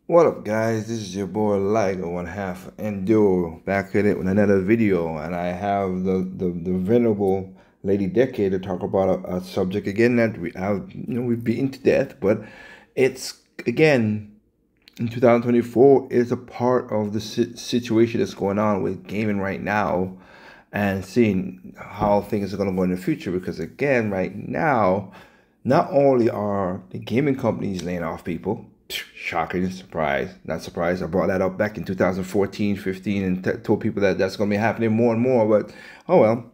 What up, guys? This is your boy Ligo, one half Enduro, back at it with another video, and I have the venerable Lady Decade to talk about a subject again that we've beaten to death, but it's again in 2024 is a part of the situation that's going on with gaming right now, and seeing how things are going to go in the future. Because again, right now, not only are the gaming companies laying off people. Shocking, surprise, not surprised. I brought that up back in 2014, 15, and told people that that's going to be happening more and more. But, oh well.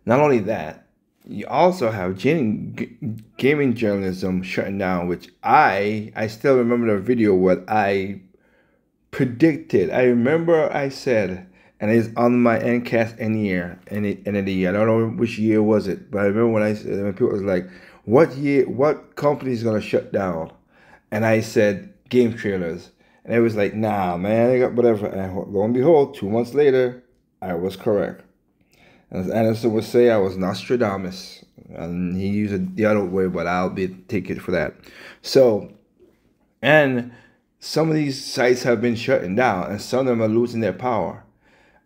Not only that, you also have gaming journalism shutting down, which I still remember the video what I predicted. I remember I said, and it's on my NCAST end of the year. I don't know which year was it, but I remember when people was like, what company is going to shut down? And I said, game trailers. And it was like, nah, man, I got whatever. And lo and behold, 2 months later, I was correct. As Anderson would say, I was Nostradamus. And he used it the other way, but I'll take it for that. So, and some of these sites have been shutting down, and some of them are losing their power.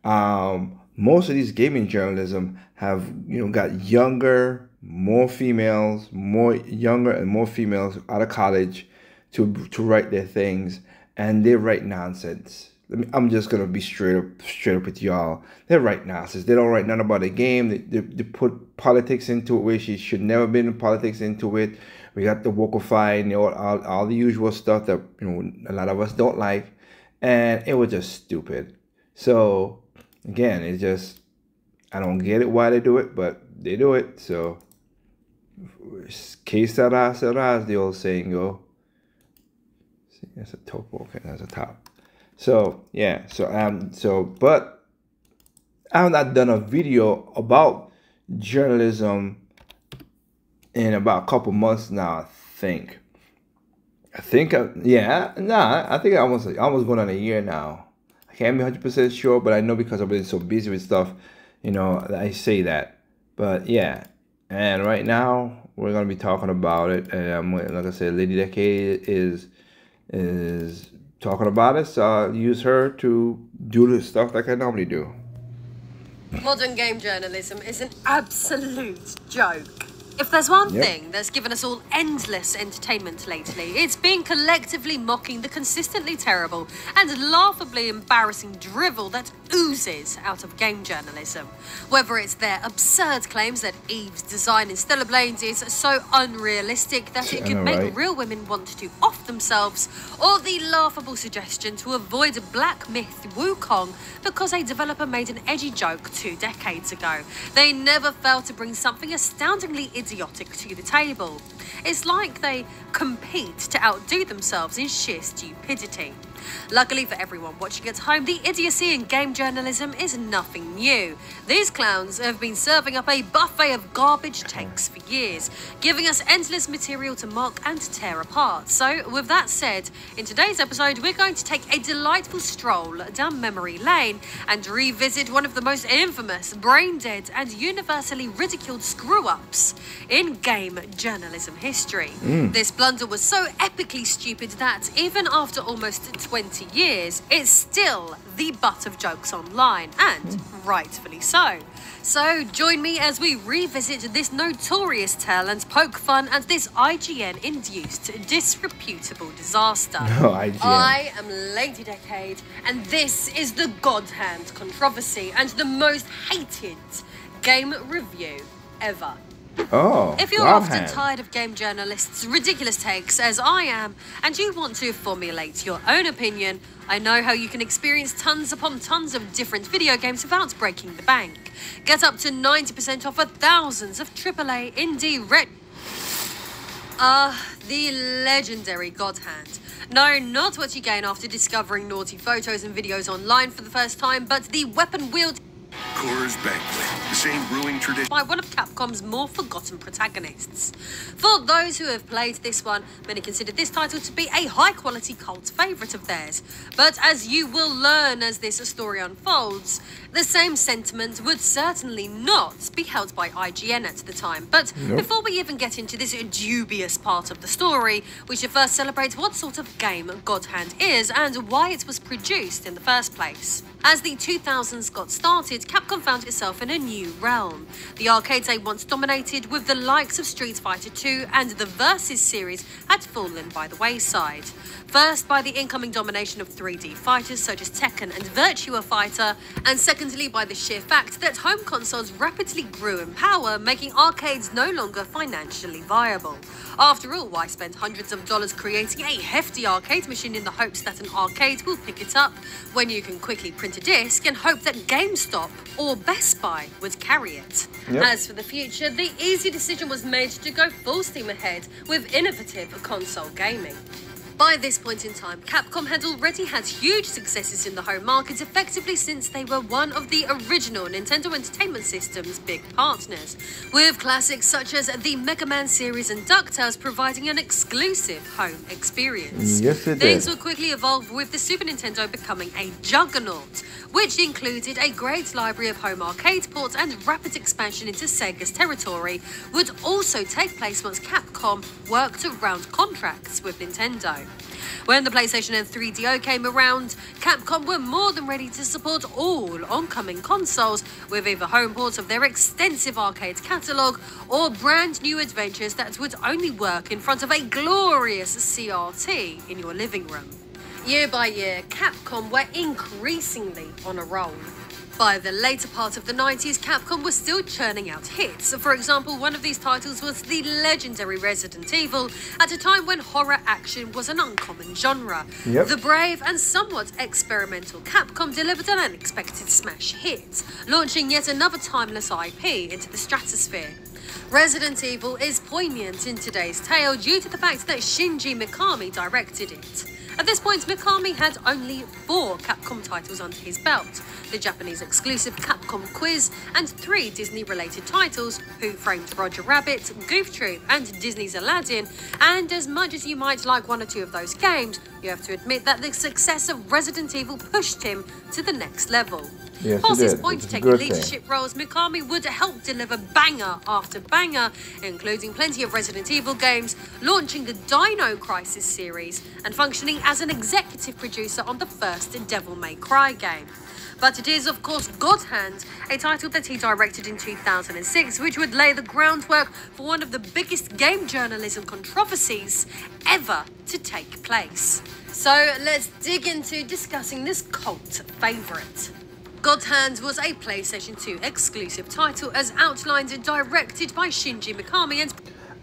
Most of these gaming journalism have, got younger, more females, more younger and more females out of college to write their things, and they write nonsense. I'm just gonna be straight up with y'all. They write nonsense. They don't write nothing about the game. They put politics into it where she should never been in politics into it. We got the wokify and all the usual stuff that a lot of us don't like, and it was just stupid. So again, it's just I don't get it why they do it, but they do it. So que sera, sera, as the old saying go. That's a topo. Okay, that's a top. So yeah. But I have not done a video about journalism in about a couple months now. I think I think I almost going on a year now. I can't be 100% sure, but I know because I've been so busy with stuff, I say that. But yeah, and right now we're gonna be talking about it, and like I said, Lady Decade is talking about it, so I'll use her to do the stuff like I normally do. Modern game journalism is an absolute joke. If there's one thing that's given us all endless entertainment lately, it's been collectively mocking the consistently terrible and laughably embarrassing drivel that oozes out of game journalism. Whether it's their absurd claims that Eve's design in Stellar Blades is so unrealistic that it could make real women want to off themselves, or the laughable suggestion to avoid black myth Wukong because a developer made an edgy joke 2 decades ago. They never fail to bring something astoundingly idiotic to the table. It's like they compete to outdo themselves in sheer stupidity. Luckily for everyone watching at home, the idiocy in game journalism is nothing new. These clowns have been serving up a buffet of garbage takes for years, giving us endless material to mock and tear apart. So, with that said, in today's episode, we're going to take a delightful stroll down memory lane and revisit one of the most infamous, brain-dead, and universally ridiculed screw-ups in game journalism history. This blunder was so epically stupid that, even after almost 20 years, it's still the butt of jokes online, and rightfully so. So join me as we revisit this notorious tale and poke fun at this IGN-induced disreputable disaster. I am Lady Decade, and this is the God Hand controversy and the most hated game review ever. If you're often tired of game journalists' ridiculous takes, as I am, and you want to formulate your own opinion, I know how you can experience tons upon tons of different video games without breaking the bank. Get up to 90% off thousands of AAA indie the legendary God Hand. No, not what you gain after discovering naughty photos and videos online for the first time, but the weapon wield Coors Banquet, the same brewing tradition. By one of Capcom's more forgotten protagonists. For those who have played this one, many consider this title to be a high-quality cult favourite of theirs. But as you will learn as this story unfolds, the same sentiment would certainly not be held by IGN at the time. But before we even get into this dubious part of the story, we should first celebrate what sort of game God Hand is and why it was produced in the first place. As the 2000s got started, Capcom found itself in a new realm. The arcades they once dominated with the likes of Street Fighter 2 and the Versus series had fallen by the wayside. First by the incoming domination of 3D fighters such as Tekken and Virtua Fighter, and secondly by the sheer fact that home consoles rapidly grew in power, making arcades no longer financially viable. After all, why spend hundreds of dollars creating a hefty arcade machine in the hopes that an arcade will pick it up, when you can quickly print a disc and hope that GameStop or Best Buy would carry it? As for the future, the easy decision was made to go full steam ahead with innovative console gaming. By this point in time, Capcom had already had huge successes in the home market, effectively since they were one of the original Nintendo Entertainment System's big partners, with classics such as the Mega Man series and DuckTales providing an exclusive home experience. Things would quickly evolve with the Super Nintendo becoming a juggernaut, which included a great library of home arcade ports, and rapid expansion into Sega's territory would also take place once Capcom worked around contracts with Nintendo. When the PlayStation and 3DO came around, Capcom were more than ready to support all oncoming consoles with either home ports of their extensive arcade catalogue or brand new adventures that would only work in front of a glorious CRT in your living room. Year by year, Capcom were increasingly on a roll. By the later part of the 90s, Capcom was still churning out hits. For example, one of these titles was the legendary Resident Evil, at a time when horror action was an uncommon genre. The brave and somewhat experimental Capcom delivered an unexpected smash hit, launching yet another timeless IP into the stratosphere. Resident Evil is poignant in today's tale due to the fact that Shinji Mikami directed it. At this point, Mikami had only 4 Capcom titles under his belt: the Japanese exclusive Capcom Quiz, and 3 Disney-related titles: Who Framed Roger Rabbit, Goof Troop, and Disney's Aladdin. And as much as you might like one or two of those games, you have to admit that the success of Resident Evil pushed him to the next level. Past this point, taking leadership roles, Mikami would help deliver banger after banger, including plenty of Resident Evil games, launching the Dino Crisis series, and functioning as an executive producer on the first Devil May Cry game. But it is, of course, God Hand, a title that he directed in 2006, which would lay the groundwork for one of the biggest game journalism controversies ever to take place. So let's dig into discussing this cult favourite. God Hand was a PlayStation 2 exclusive title, as outlined and directed by Shinji Mikami,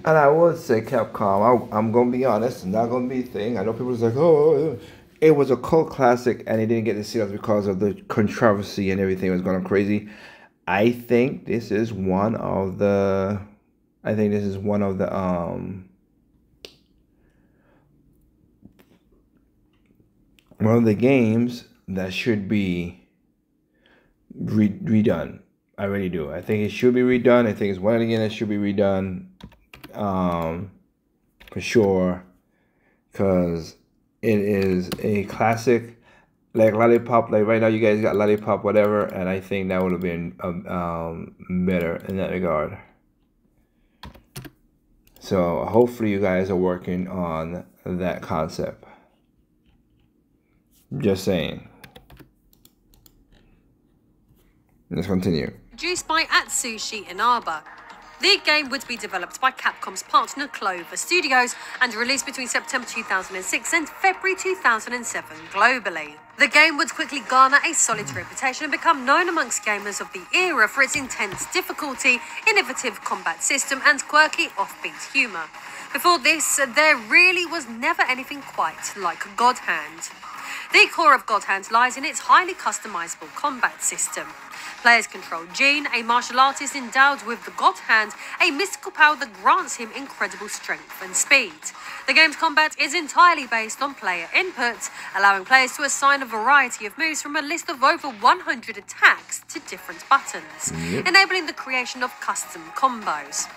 and I would say Capcom, I'm going to be honest, it's not going to be a thing. I know people are like, oh, it was a cult classic and it didn't get the sales because of the controversy and everything was going crazy. I think this is one of the games that should be redone. I really do. I think it should be redone. I think it's one of the games that should be redone, for sure, because it is a classic, like Lollipop. Like right now, you guys got Lollipop, whatever, and I think that would have been better in that regard. So hopefully, you guys are working on that concept. Just saying. Let's continue. Produced by Atsushi Inaba. The game would be developed by Capcom's partner Clover Studios and released between September 2006 and February 2007 globally. The game would quickly garner a solid reputation and become known amongst gamers of the era for its intense difficulty, innovative combat system, and quirky offbeat humour. Before this, there really was never anything quite like God Hand. The core of God Hand lies in its highly customizable combat system. Players control Jean, a martial artist endowed with the God Hand, a mystical power that grants him incredible strength and speed. The game's combat is entirely based on player input, allowing players to assign a variety of moves from a list of over 100 attacks to different buttons, enabling the creation of custom combos.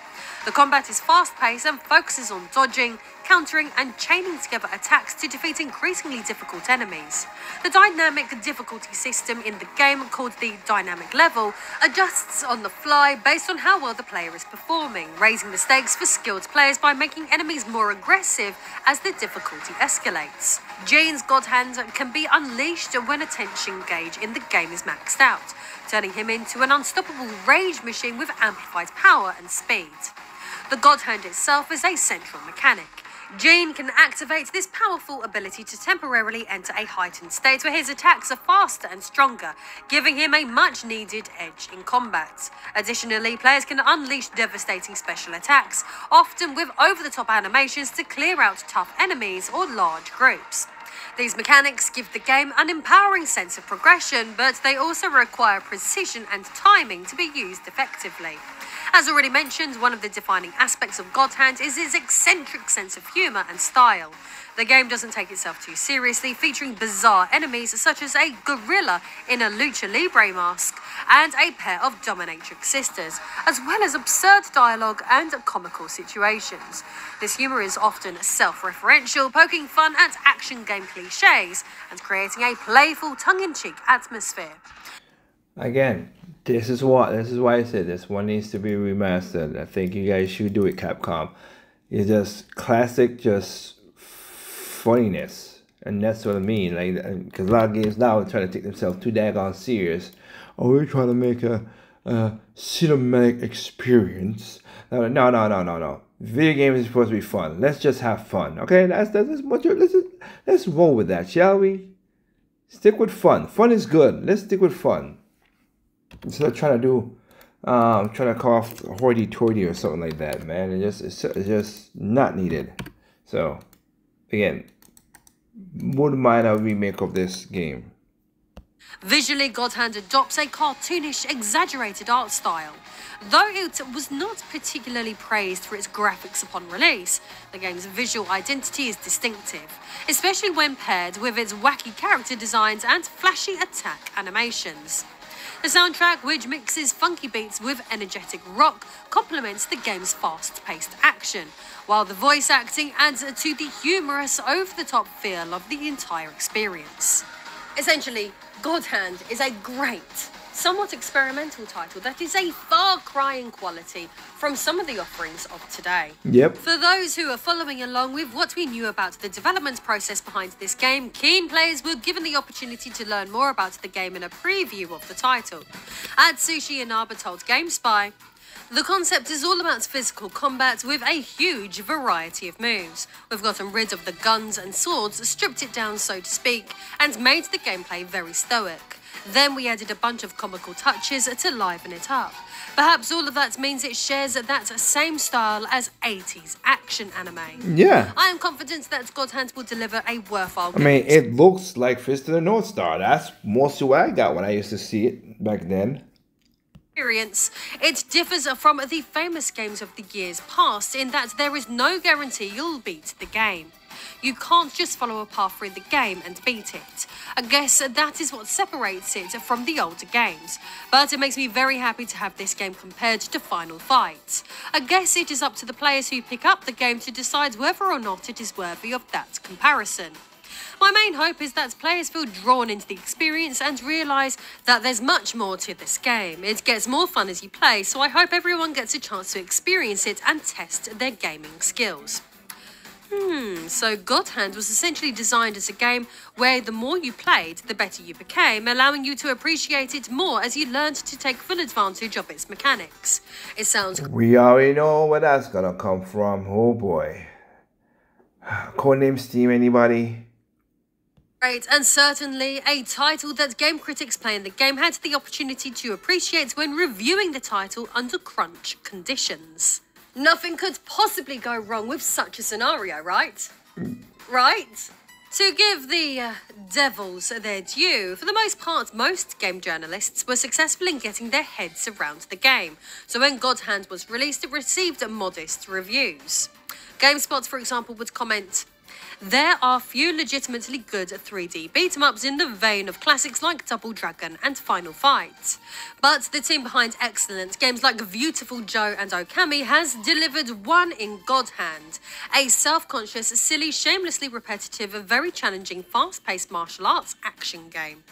The combat is fast-paced and focuses on dodging, countering and chaining together attacks to defeat increasingly difficult enemies. The dynamic difficulty system in the game, called the dynamic level, adjusts on the fly based on how well the player is performing, raising the stakes for skilled players by making enemies more aggressive as the difficulty escalates. Jane's God Hand can be unleashed when a tension gauge in the game is maxed out, turning him into an unstoppable rage machine with amplified power and speed. The God Hand itself is a central mechanic. Jean can activate this powerful ability to temporarily enter a heightened state where his attacks are faster and stronger, giving him a much-needed edge in combat. Additionally, players can unleash devastating special attacks, often with over-the-top animations to clear out tough enemies or large groups. These mechanics give the game an empowering sense of progression, but they also require precision and timing to be used effectively. As already mentioned, one of the defining aspects of God Hand is its eccentric sense of humour and style. The game doesn't take itself too seriously, featuring bizarre enemies such as a gorilla in a lucha libre mask and a pair of dominatrix sisters, as well as absurd dialogue and comical situations. This humour is often self-referential, poking fun at action game cliches and creating a playful, tongue-in-cheek atmosphere. Again, this is why I said this one needs to be remastered. I think you guys should do it, Capcom. It's just classic, just funniness, and that's what I mean. Like, because a lot of games now are trying to take themselves too daggone serious. Oh, we're trying to make a cinematic experience. No. Video games is supposed to be fun. Let's just have fun, okay? Let's roll with that, shall we? Stick with fun. Fun is good. Let's stick with fun. Instead of trying to call off hoity-toity or something like that, man. It's just not needed. So, again, wouldn't mind a remake of this game. Visually, God Hand adopts a cartoonish, exaggerated art style. Though it was not particularly praised for its graphics upon release, the game's visual identity is distinctive, especially when paired with its wacky character designs and flashy attack animations. The soundtrack, which mixes funky beats with energetic rock, complements the game's fast-paced action, while the voice acting adds to the humorous, over-the-top feel of the entire experience. Essentially, God Hand is a great, somewhat experimental title that is a far cry in quality from some of the offerings of today. Yep. For those who are following along with what we knew about the development process behind this game, keen players were given the opportunity to learn more about the game in a preview of the title. Atsushi Inaba told GameSpy, "The concept is all about physical combat with a huge variety of moves. We've gotten rid of the guns and swords, stripped it down so to speak, and made the gameplay very stoic. Then we added a bunch of comical touches to liven it up. Perhaps all of that means it shares that same style as 80s action anime. Yeah. I am confident that God Hand will deliver a worthwhile game." I mean, it looks like Fist of the North Star. That's mostly what I got when I used to see it back then. Experience. It differs from the famous games of the years past in that there is no guarantee you'll beat the game. You can't just follow a path through the game and beat it. I guess that is what separates it from the older games, but it makes me very happy to have this game compared to Final Fight. I guess it is up to the players who pick up the game to decide whether or not it is worthy of that comparison. My main hope is that players feel drawn into the experience and realise that there's much more to this game. It gets more fun as you play, so I hope everyone gets a chance to experience it and test their gaming skills. So God Hand was essentially designed as a game where the more you played, the better you became, allowing you to appreciate it more as you learned to take full advantage of its mechanics. It sounds... We already know where that's gonna come from. Oh boy. Codename Steam, anybody? Great, and certainly a title that game critics playing the game had the opportunity to appreciate when reviewing the title under crunch conditions. Nothing could possibly go wrong with such a scenario, right? Right? To give the devils their due, for the most part, most game journalists were successful in getting their heads around the game. So when God Hand was released, it received modest reviews. GameSpot, for example, would comment, "There are few legitimately good 3D beat-em-ups in the vein of classics like Double Dragon and Final Fight. But the team behind excellent games like Beautiful Joe and Okami has delivered one in God Hand, a self-conscious, silly, shamelessly repetitive, very challenging, fast-paced martial arts action game.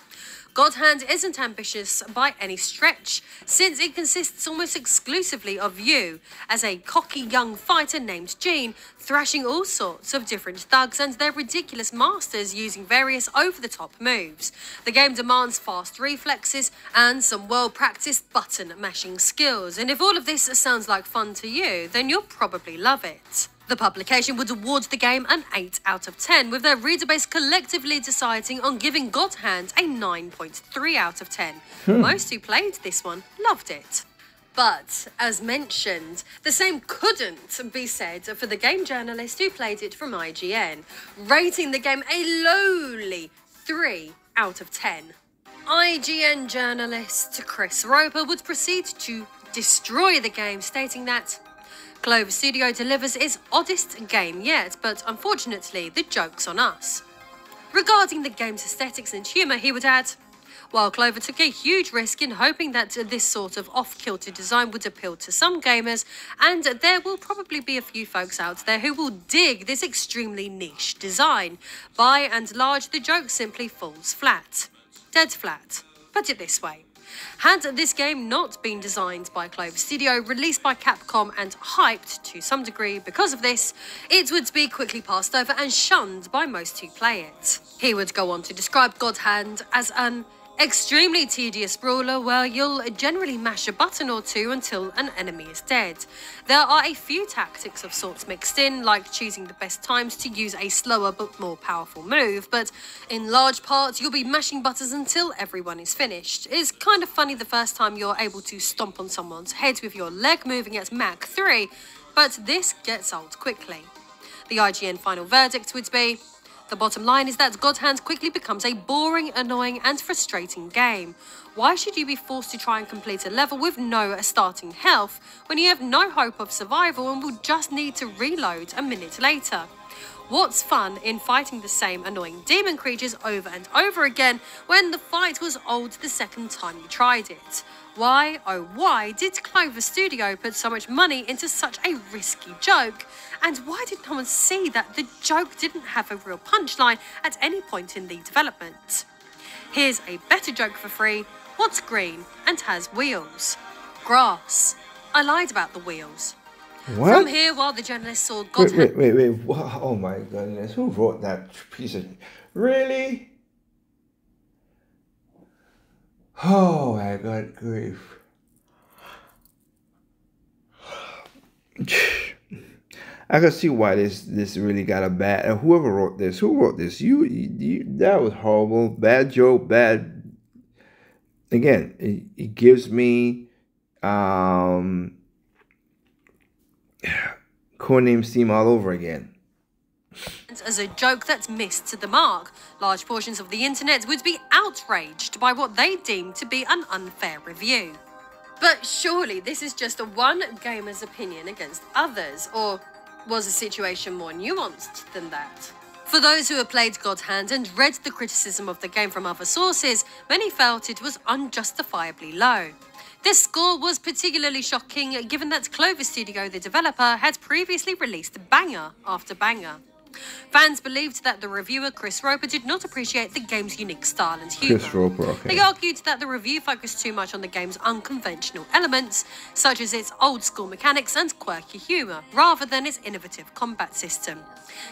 God Hand isn't ambitious by any stretch, since it consists almost exclusively of you, as a cocky young fighter named Gene, thrashing all sorts of different thugs and their ridiculous masters using various over-the-top moves. The game demands fast reflexes and some well-practiced button-mashing skills, and if all of this sounds like fun to you, then you'll probably love it." The publication would award the game an 8 out of 10, with their reader base collectively deciding on giving God Hand a 9.3 out of 10. Most who played this one loved it. But, as mentioned, the same couldn't be said for the game journalist who played it from IGN, rating the game a lowly 3 out of 10. IGN journalist Chris Roper would proceed to destroy the game, stating that Clover Studio delivers its oddest game yet, but unfortunately, the joke's on us. Regarding the game's aesthetics and humour, he would add, "While Clover took a huge risk in hoping that this sort of off-kilter design would appeal to some gamers, and there will probably be a few folks out there who will dig this extremely niche design, by and large, the joke simply falls flat. Dead flat. Put it this way. Had this game not been designed by Clover Studio, released by Capcom and hyped to some degree because of this, it would be quickly passed over and shunned by most who play it." He would go on to describe God Hand as an extremely tedious brawler where you'll generally mash a button or two until an enemy is dead. There are a few tactics of sorts mixed in, like choosing the best times to use a slower but more powerful move, but in large part you'll be mashing buttons until everyone is finished. It's kind of funny the first time you're able to stomp on someone's head with your leg moving at Mach 3, but this gets old quickly. The IGN final verdict would be, "The bottom line is that God Hand quickly becomes a boring, annoying and frustrating game. Why should you be forced to try and complete a level with no starting health when you have no hope of survival and will just need to reload a minute later? What's fun in fighting the same annoying demon creatures over and over again when the fight was old the second time you tried it? Why, oh why, did Clover Studio put so much money into such a risky joke? And why did no one see that the joke didn't have a real punchline at any point in the development? Here's a better joke for free. What's green and has wheels? Grass. I lied about the wheels." What? From here, while the journalist saw God Hand... Wait. Oh my goodness. Who wrote that piece of... Really? Oh my God, grief. I can see why this really got a bad... And who wrote this? You that was horrible. Bad joke, bad... Again, it gives me... Codename Steam all over again. As a joke that missed the mark, large portions of the internet would be outraged by what they deemed to be an unfair review. But surely this is just one gamer's opinion against others, or was the situation more nuanced than that? For those who have played God Hand and read the criticism of the game from other sources, many felt it was unjustifiably low. This score was particularly shocking given that Clover Studio, the developer, had previously released banger after banger. Fans believed that the reviewer Chris Roper did not appreciate the game's unique style and humour. Chris Roper, okay. They argued that the review focused too much on the game's unconventional elements, such as its old-school mechanics and quirky humour, rather than its innovative combat system.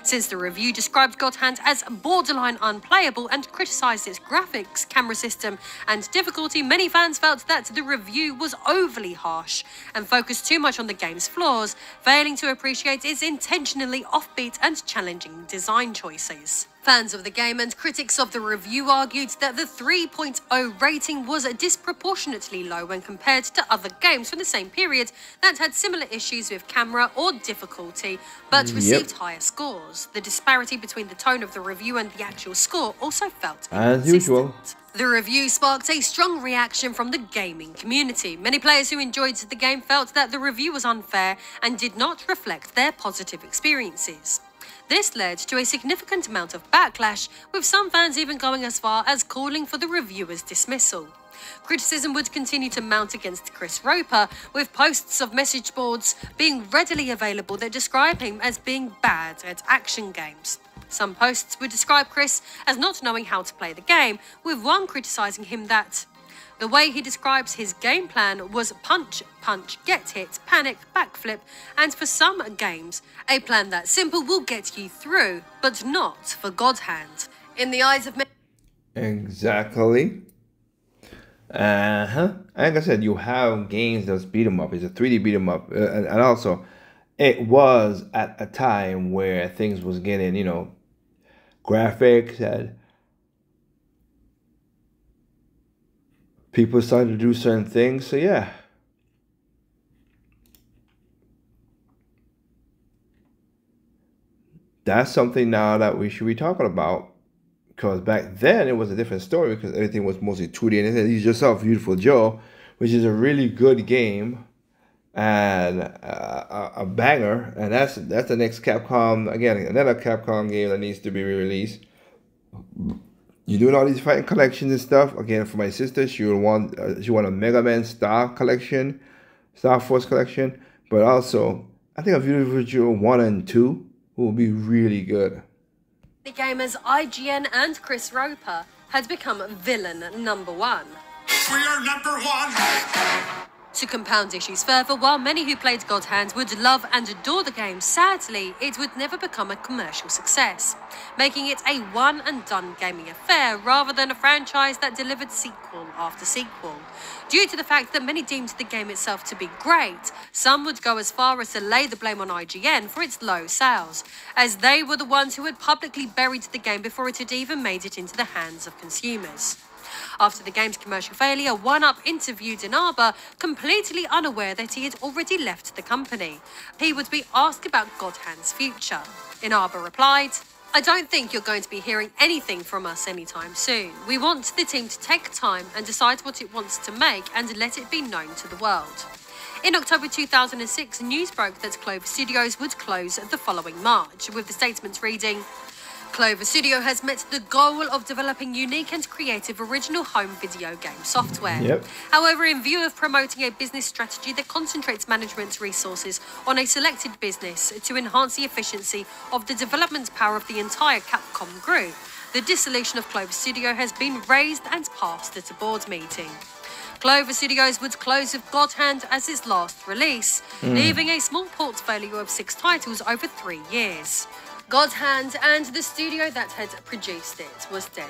Since the review described God Hand as borderline unplayable and criticised its graphics, camera system and difficulty, many fans felt that the review was overly harsh and focused too much on the game's flaws, failing to appreciate its intentionally offbeat and challenging design choices. Fans of the game and critics of the review argued that the 3.0 rating was disproportionately low when compared to other games from the same period that had similar issues with camera or difficulty, but received higher scores. The disparity between the tone of the review and the actual score also felt as usual. The review sparked a strong reaction from the gaming community. Many players who enjoyed the game felt that the review was unfair and did not reflect their positive experiences. This led to a significant amount of backlash, with some fans even going as far as calling for the reviewer's dismissal. Criticism would continue to mount against Chris Roper, with posts of message boards being readily available that describe him as being bad at action games. Some posts would describe Chris as not knowing how to play the game, with one criticising him that the way he describes his game plan was punch, punch, get hit, panic, backflip, and for some games, a plan that simple will get you through, but not for God Hand. In the eyes of many... Exactly. Like I said, you have games that's beat 'em up. It's a 3D beat 'em up. And also, it was at a time where things was getting, you know, graphics and people started to do certain things. So yeah. That's something now that we should be talking about. Because back then it was a different story because everything was mostly 2D. And you just saw Beautiful Joe, which is a really good game and a banger. And that's the next Capcom, again, another Capcom game that needs to be re-released. You're doing all these fighting collections and stuff. Again, for my sister, she would want a Mega Man Star collection, Star Force collection. But also, I think a Beautiful Joe 1 and 2 will be really good. The gamers IGN and Chris Roper had become villain number one. We are number one! To compound issues further, while many who played God Hand would love and adore the game, sadly, it would never become a commercial success, making it a one-and-done gaming affair rather than a franchise that delivered sequel after sequel. Due to the fact that many deemed the game itself to be great, some would go as far as to lay the blame on IGN for its low sales, as they were the ones who had publicly buried the game before it had even made it into the hands of consumers. After the game's commercial failure, 1UP interviewed Inaba, completely unaware that he had already left the company. He would be asked about God Hand's future. Inaba replied, "I don't think you're going to be hearing anything from us anytime soon. We want the team to take time and decide what it wants to make and let it be known to the world." In October 2006, news broke that Clover Studios would close the following March, with the statement reading, "Clover Studio has met the goal of developing unique and creative original home video game software. However, in view of promoting a business strategy that concentrates management's resources on a selected business to enhance the efficiency of the development power of the entire Capcom group, the dissolution of Clover Studio has been raised and passed at a board meeting." Clover Studios would close with God Hand as its last release, leaving a small portfolio of 6 titles over 3 years. God Hand and the studio that had produced it was dead.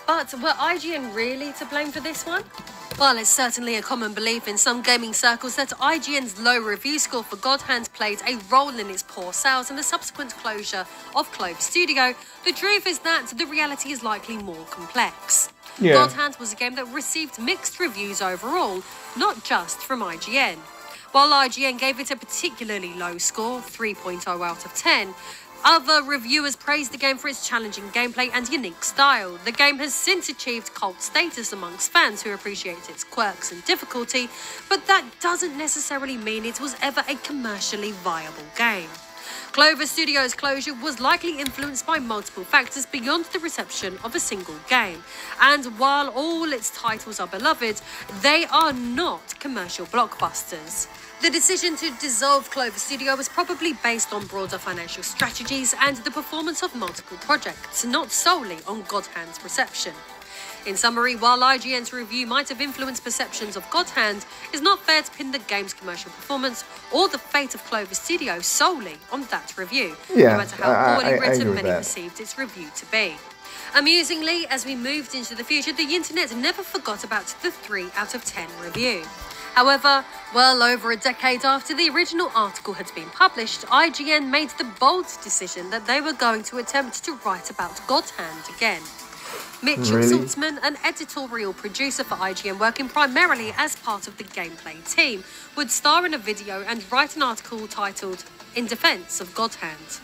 But were IGN really to blame for this one? While it's certainly a common belief in some gaming circles that IGN's low review score for God Hand played a role in its poor sales and the subsequent closure of Clover Studio, the truth is that the reality is likely more complex. God Hand was a game that received mixed reviews overall, not just from IGN. While IGN gave it a particularly low score, 3.0 out of 10, other reviewers praised the game for its challenging gameplay and unique style. The game has since achieved cult status amongst fans who appreciate its quirks and difficulty, but that doesn't necessarily mean it was ever a commercially viable game. Clover Studios' closure was likely influenced by multiple factors beyond the reception of a single game, and while all its titles are beloved, they are not commercial blockbusters. The decision to dissolve Clover Studio was probably based on broader financial strategies and the performance of multiple projects, not solely on God Hand's reception. In summary, while IGN's review might have influenced perceptions of God Hand, it's not fair to pin the game's commercial performance or the fate of Clover Studio solely on that review, no matter how poorly written many perceived its review to be. Amusingly, as we moved into the future, the internet never forgot about the 3 out of 10 review. However, well over a decade after the original article had been published, IGN made the bold decision that they were going to attempt to write about God Hand again. Mitchell Really? Saltzman, an editorial producer for IGN working primarily as part of the gameplay team, would star in a video and write an article titled In Defense of God Hand.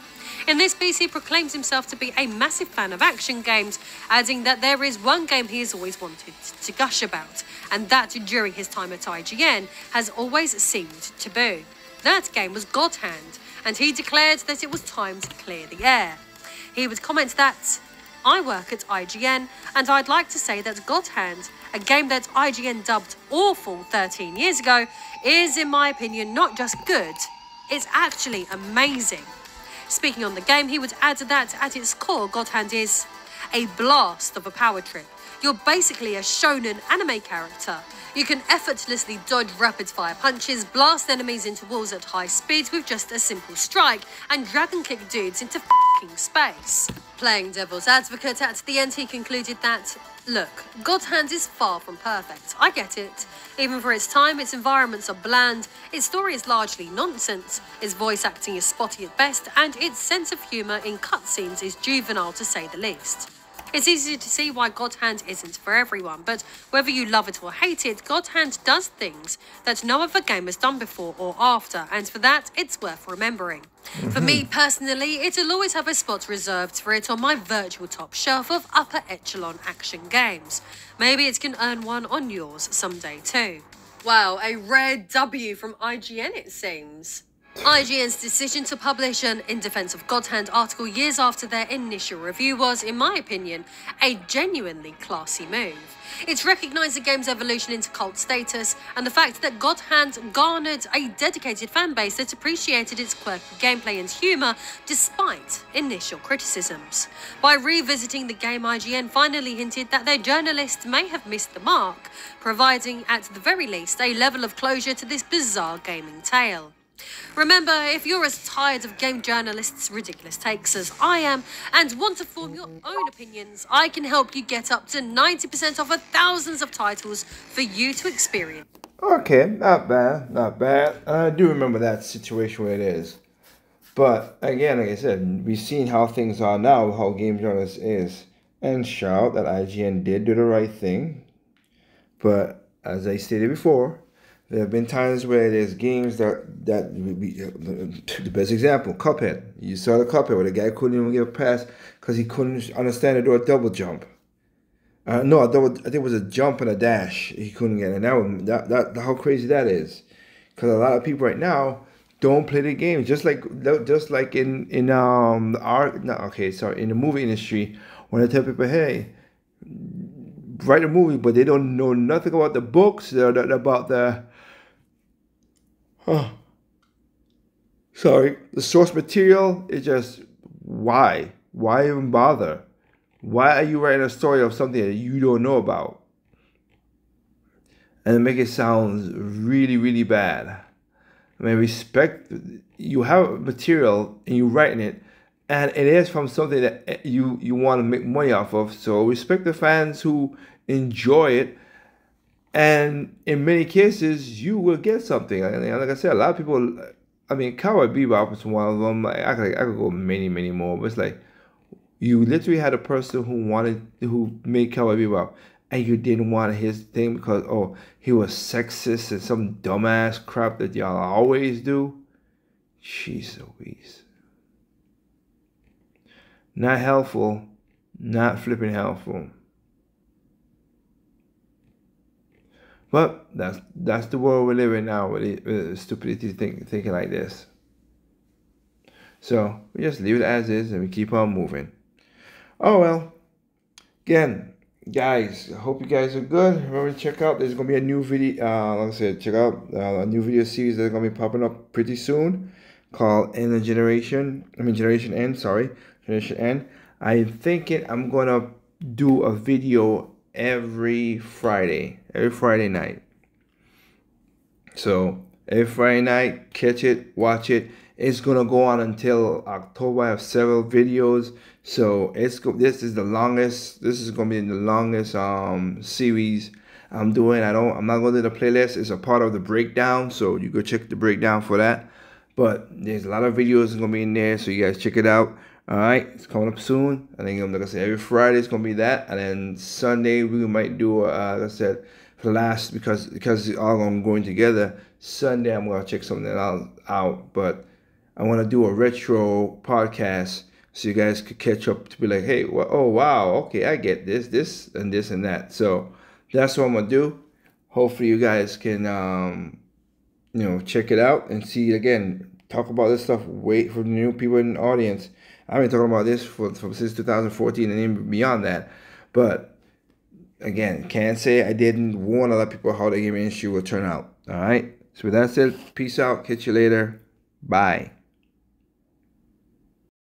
In this piece, he proclaims himself to be a massive fan of action games, adding that there is one game he has always wanted to gush about, and that during his time at IGN has always seemed taboo. That game was God Hand, and he declared that it was time to clear the air. He would comment that, I work at IGN, and I'd like to say that God Hand, a game that IGN dubbed awful 13 years ago, is, in my opinion, not just good, it's actually amazing. Speaking on the game, he would add that at its core, God Hand is a blast of a power trip. You're basically a shonen anime character. You can effortlessly dodge rapid-fire punches, blast enemies into walls at high speeds with just a simple strike, and dragon-kick dudes into f***ing space. Playing devil's advocate at the end, he concluded that, look, God Hand is far from perfect. I get it. Even for its time, its environments are bland, its story is largely nonsense, its voice acting is spotty at best, and its sense of humour in cutscenes is juvenile to say the least. It's easy to see why God Hand isn't for everyone, but whether you love it or hate it, God Hand does things that no other game has done before or after, and for that, it's worth remembering. For me personally, it'll always have a spot reserved for it on my virtual top shelf of upper echelon action games. Maybe it can earn one on yours someday too. Wow, a rare W from IGN it seems. IGN's decision to publish an In Defense of God Hand article years after their initial review was, in my opinion, a genuinely classy move. It recognised the game's evolution into cult status and the fact that God Hand garnered a dedicated fanbase that appreciated its quirky gameplay and humour despite initial criticisms. By revisiting the game, IGN finally hinted that their journalists may have missed the mark, providing at the very least a level of closure to this bizarre gaming tale. Remember, if you're as tired of game journalists' ridiculous takes as I am and want to form your own opinions, I can help you get up to 90% off of thousands of titles for you to experience. Okay, not bad, not bad. I do remember that situation where it is. But again, like I said, we've seen how things are now, how game journalists is. And shout out that IGN did do the right thing. But as I stated before, there have been times where there's games the best example, Cuphead. You saw the Cuphead where the guy couldn't even get a pass because he couldn't understand to do a double jump. No, I think it was a jump and a dash he couldn't get, and that how crazy that is. Because a lot of people right now don't play the game, just like in the movie industry, when they tell people, hey, write a movie, but they don't know nothing about the books, about the the source material. It's just, why even bother? Why are you writing a story of something that you don't know about and make it sound really, really bad? I mean, respect, you have material and you're writing it, and it is from something that you want to make money off of, so respect the fans who enjoy it. And in many cases, you will get something. Like I said, a lot of people, I mean, Cowboy Bebop is one of them. I could go many, many more. But it's like, you literally had a person who made Cowboy Bebop, and you didn't want his thing because, oh, he was sexist and some dumbass crap that y'all always do. Jeez Louise. Not helpful. Not flipping helpful. But that's the world we live in now with stupidity thinking like this. So we just leave it as is and we keep on moving. Oh well. Again, guys, I hope you guys are good. Remember to check out, there's gonna be a new video. Like I said, check out a new video series that's gonna be popping up pretty soon, called Generation N. I'm thinking I'm gonna do a video every Friday night. So every Friday night, catch it, watch it. It's gonna go on until October. I have several videos, so this is gonna be the longest series I'm not going to do the playlist. It's a part of the breakdown, so you go check the breakdown for that. But there's a lot of videos going to be in there, so you guys check it out. All right, it's coming up soon. I think, like I said, every Friday it's going to be that, and then Sunday we might do, like I said, for the last, because it's all going together. Sunday I'm going to check something out, but I want to do a retro podcast so you guys could catch up to be like, hey, well, oh wow, okay, I get this, and this and that. So that's what I'm gonna do. Hopefully you guys can check it out and see again. Talk about this stuff. Wait for the new people in the audience. I've been talking about this since 2014 and even beyond that. But again, can't say I didn't warn a lot of people how the game industry will turn out. All right. So with that said, peace out. Catch you later. Bye.